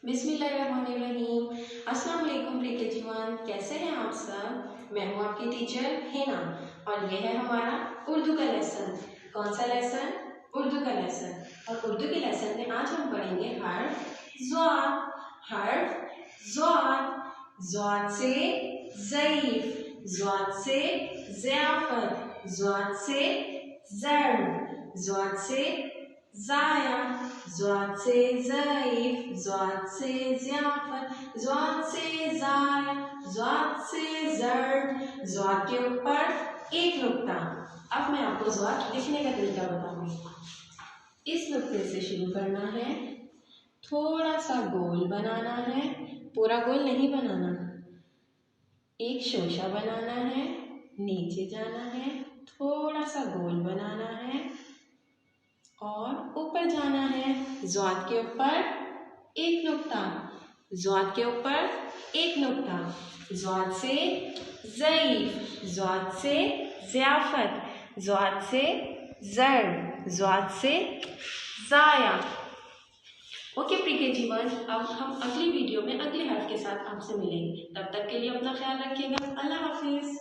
बिस्मिल्लाहिर्रहमानिर्रहीम। अस्सलाम वालेकुम प्रिय जीवान, कैसे हैं आप सब। मैं हूँ आपकी टीचर हिना और ये है हमारा उर्दू का लेसन। कौन सा लेसन? उर्दू का लेसन। और उर्दू के लेसन में आज हम पढ़ेंगे हर्फ ज़ाद। हर्फ ज़ाद। ज़ाद से ज़ईफ, ज़ाद से ज़ियाफ़त, ज़ाद से ज़र्ब, ज़ाद से ज़ाया, ज़ाद से ज़ईफ, ज़ाद से ज़ियाफ़त, ज़ाद से ज़ाया, ज़ाद से ज़र्ब, ज़ाद के ऊपर एक नुक्ता। अब मैं आपको ज़ाद लिखने का तरीका बताऊंगी। इस नुक्ते से शुरू करना है, थोड़ा सा गोल बनाना है, पूरा गोल नहीं बनाना, एक शोशा बनाना है, नीचे जाना है, थोड़ा सा गोल बनाना है और ऊपर जाना है। ज़ाद के ऊपर एक नुक्ता, ज़ाद के ऊपर एक नुक्ता, ज़ाद से ज़ईफ, ज़ाद से ज़ियाफ़त, ज़ाद से ज़र्ब, ज़ाद से ज़ाया। ओके प्रिय जीवन, अब हम अगली वीडियो में अगले हर्फ के साथ आपसे मिलेंगे। तब तक के लिए अपना ख्याल रखिएगा। अल्लाह हाफिज़।